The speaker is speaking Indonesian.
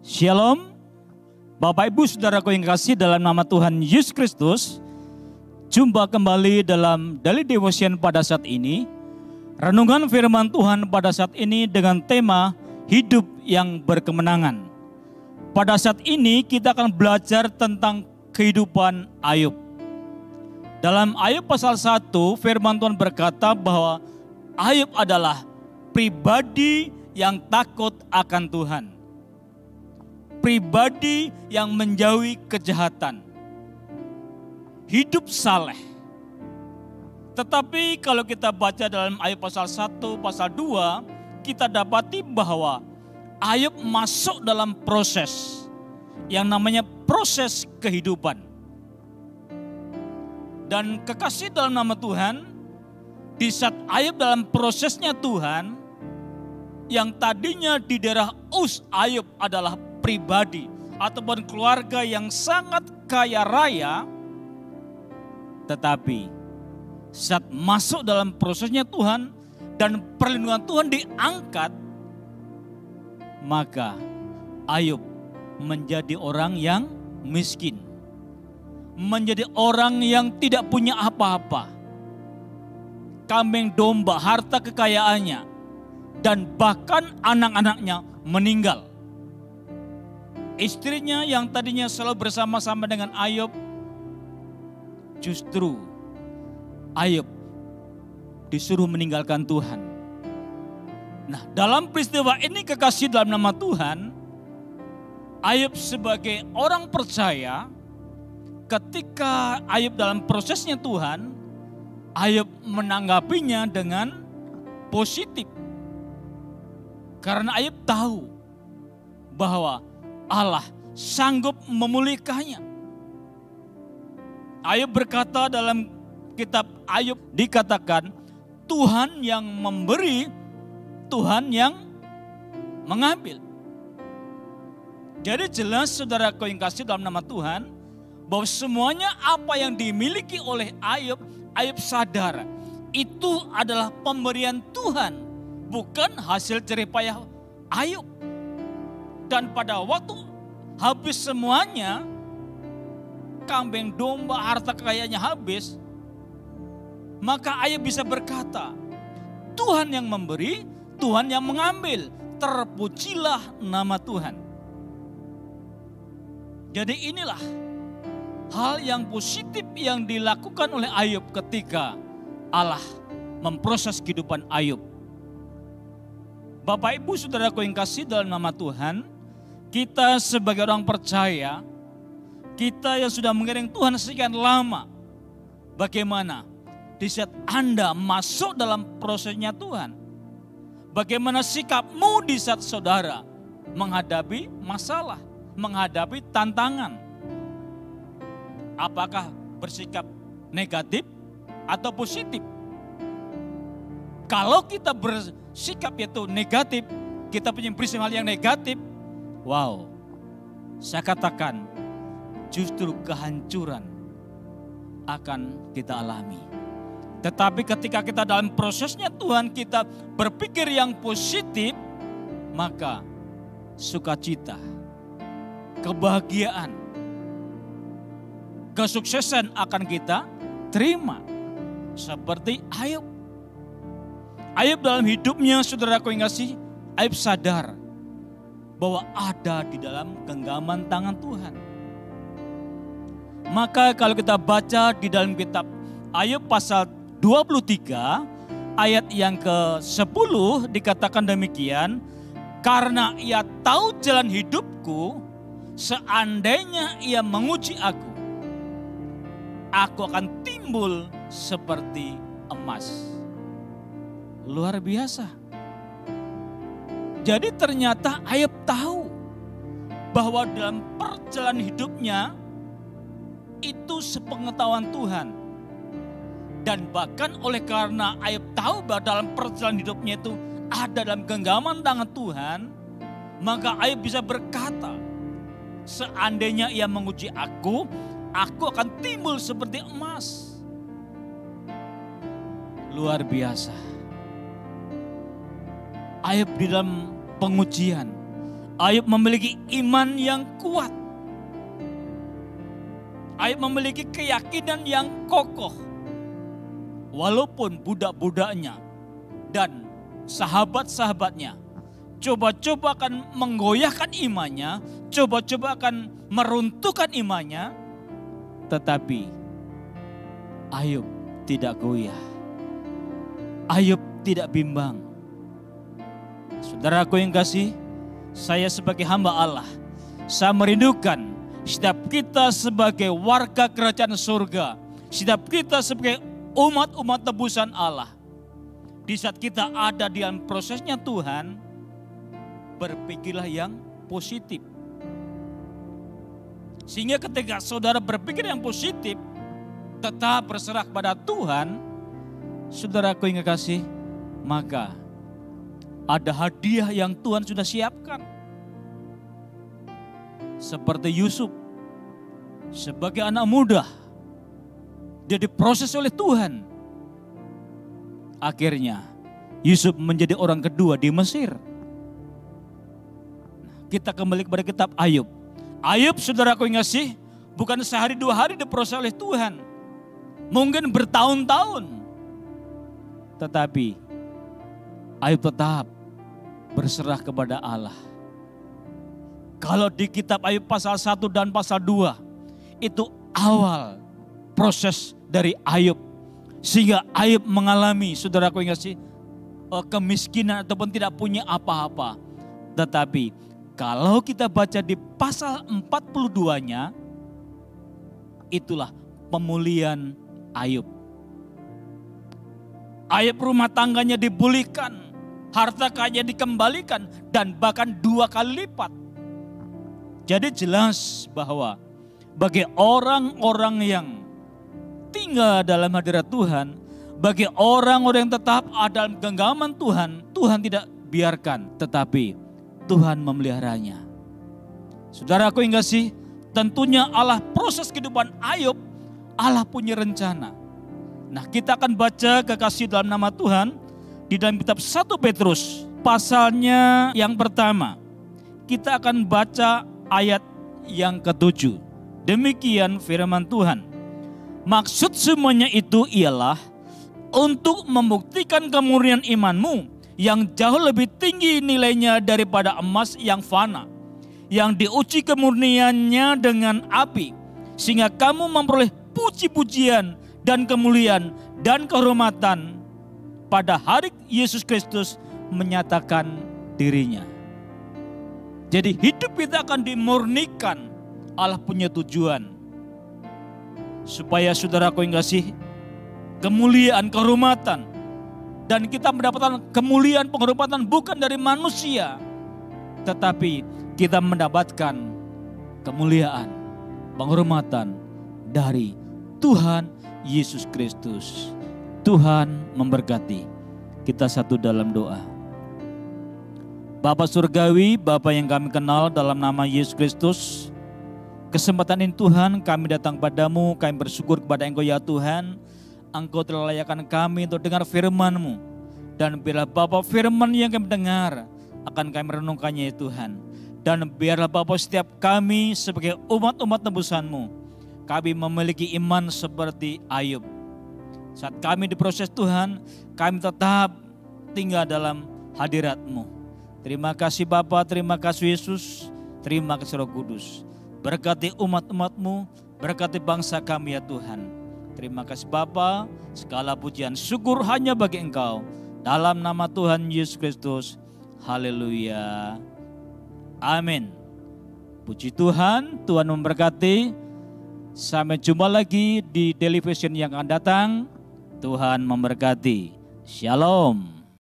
Shalom, Bapak Ibu Saudaraku yang kasih dalam nama Tuhan Yesus Kristus. Jumpa kembali dalam Daily Devotion pada saat ini. Renungan firman Tuhan pada saat ini dengan tema hidup yang berkemenangan. Pada saat ini kita akan belajar tentang kehidupan Ayub. Dalam Ayub pasal 1 firman Tuhan berkata bahwa Ayub adalah pribadi yang takut akan Tuhan. Pribadi yang menjauhi kejahatan. Hidup saleh. Tetapi kalau kita baca dalam Ayub pasal 1, pasal 2, kita dapati bahwa Ayub masuk dalam proses yang namanya proses kehidupan. Dan kekasih dalam nama Tuhan, di saat Ayub dalam prosesnya Tuhan, yang tadinya di daerah Uz, Ayub adalah pribadi ataupun keluarga yang sangat kaya raya, tetapi saat masuk dalam prosesnya Tuhan dan perlindungan Tuhan diangkat, maka Ayub menjadi orang yang miskin, menjadi orang yang tidak punya apa-apa, kambing domba, harta kekayaannya, dan bahkan anak-anaknya meninggal. Istrinya yang tadinya selalu bersama-sama dengan Ayub, justru Ayub disuruh meninggalkan Tuhan. Nah, dalam peristiwa ini kekasih dalam nama Tuhan, Ayub sebagai orang percaya, ketika Ayub dalam prosesnya Tuhan, Ayub menanggapinya dengan positif. Karena Ayub tahu bahwa Allah sanggup memulihkannya. Ayub berkata dalam kitab Ayub dikatakan, Tuhan yang memberi, Tuhan yang mengambil. Jadi jelas saudaraku yang kasih dalam nama Tuhan, bahwa semuanya apa yang dimiliki oleh Ayub, Ayub sadar itu adalah pemberian Tuhan, bukan hasil jerih payah Ayub. Dan pada waktu habis semuanya, kambing domba, harta kekayaannya habis, maka Ayub bisa berkata, Tuhan yang memberi, Tuhan yang mengambil, terpujilah nama Tuhan. Jadi inilah hal yang positif yang dilakukan oleh Ayub ketika Allah memproses kehidupan Ayub. Bapak Ibu Saudaraku yang kasih dalam nama Tuhan, kita sebagai orang percaya, kita yang sudah mengiring Tuhan sekian lama, bagaimana di saat Anda masuk dalam prosesnya Tuhan? Bagaimana sikapmu di saat saudara menghadapi masalah, menghadapi tantangan? Apakah bersikap negatif atau positif? Kalau kita bersikap itu negatif, kita punya prinsip hal yang negatif, wow, saya katakan justru kehancuran akan kita alami. Tetapi ketika kita dalam prosesnya Tuhan, kita berpikir yang positif, maka sukacita, kebahagiaan, kesuksesan akan kita terima. Seperti Ayub. Ayub dalam hidupnya, saudaraku yang kasih, Ayub sadar bahwa ada di dalam genggaman tangan Tuhan. Maka kalau kita baca di dalam kitab Ayub pasal 23 ayat yang ke-10 dikatakan demikian, karena ia tahu jalan hidupku, seandainya ia menguji aku akan timbul seperti emas. Luar biasa. Jadi ternyata Ayub tahu bahwa dalam perjalanan hidupnya itu sepengetahuan Tuhan. Dan bahkan oleh karena Ayub tahu bahwa dalam perjalanan hidupnya itu ada dalam genggaman tangan Tuhan, maka Ayub bisa berkata, seandainya ia menguji aku akan timbul seperti emas. Luar biasa. Ayub di dalam pengujian, Ayub memiliki iman yang kuat. Ayub memiliki keyakinan yang kokoh. Walaupun budak-budaknya dan sahabat-sahabatnya coba-coba akan menggoyahkan imannya, coba-coba akan meruntuhkan imannya, tetapi Ayub tidak goyah. Ayub tidak bimbang. Saudaraku yang kasih, saya sebagai hamba Allah, saya merindukan setiap kita sebagai warga kerajaan surga, setiap kita sebagai umat-umat tebusan Allah, di saat kita ada di dalam prosesnya Tuhan, berpikirlah yang positif. Sehingga ketika saudara berpikir yang positif, tetap berserah kepada Tuhan, saudaraku yang kasih, maka ada hadiah yang Tuhan sudah siapkan. Seperti Yusuf, sebagai anak muda, dia diproses oleh Tuhan. Akhirnya Yusuf menjadi orang kedua di Mesir. Kita kembali kepada kitab Ayub. Ayub, saudaraku yang kasih, bukan sehari dua hari diproses oleh Tuhan. Mungkin bertahun-tahun. Tetapi Ayub tetap berserah kepada Allah. Kalau di kitab Ayub pasal 1 dan pasal 2, itu awal proses dari Ayub. Sehingga Ayub mengalami, saudaraku yang kasih, kemiskinan ataupun tidak punya apa-apa. Tetapi kalau kita baca di pasal 42-nya, itulah pemulihan Ayub. Ayub rumah tangganya dipulihkan, harta kaya dikembalikan, dan bahkan 2 kali lipat. Jadi jelas bahwa bagi orang-orang yang tinggal dalam hadirat Tuhan, bagi orang-orang yang tetap ada dalam genggaman Tuhan, Tuhan tidak biarkan, tetapi Tuhan memeliharanya. Saudaraku yang kasih, tentunya Allah proses kehidupan Ayub, Allah punya rencana. Nah, kita akan baca kekasih dalam nama Tuhan di dalam kitab 1 Petrus pasalnya yang pertama. Kita akan baca ayat yang ke-7. Demikian firman Tuhan. Maksud semuanya itu ialah untuk membuktikan kemurnian imanmu yang jauh lebih tinggi nilainya daripada emas yang fana, yang diuji kemurniannya dengan api, sehingga kamu memperoleh puji-pujian dan kemuliaan dan kehormatan pada hari Yesus Kristus menyatakan dirinya. Jadi hidup kita akan dimurnikan. Allah punya tujuan supaya saudaraku yang kasih, kemuliaan, kehormatan, dan kita mendapatkan kemuliaan, penghormatan bukan dari manusia, tetapi kita mendapatkan kemuliaan, penghormatan dari Tuhan Yesus Kristus. Tuhan memberkati. Kita satu dalam doa. Bapa Surgawi, Bapa yang kami kenal dalam nama Yesus Kristus, kesempatan ini Tuhan kami datang padamu, kami bersyukur kepada Engkau ya Tuhan. Engkau telah layakkan kami untuk dengar firman-Mu. Dan biarlah Bapa firman yang kami dengar akan kami renungkannya ya Tuhan. Dan biarlah Bapa setiap kami sebagai umat-umat tebusan-Mu, kami memiliki iman seperti Ayub. Saat kami diproses Tuhan, kami tetap tinggal dalam hadirat-Mu. Terima kasih Bapa, terima kasih Yesus, terima kasih Roh Kudus. Berkati umat-umat-Mu, berkati bangsa kami ya Tuhan. Terima kasih Bapa, segala pujian syukur hanya bagi Engkau. Dalam nama Tuhan Yesus Kristus, haleluya, amin. Puji Tuhan, Tuhan memberkati. Sampai jumpa lagi di Daily Vision yang akan datang. Tuhan memberkati. Shalom.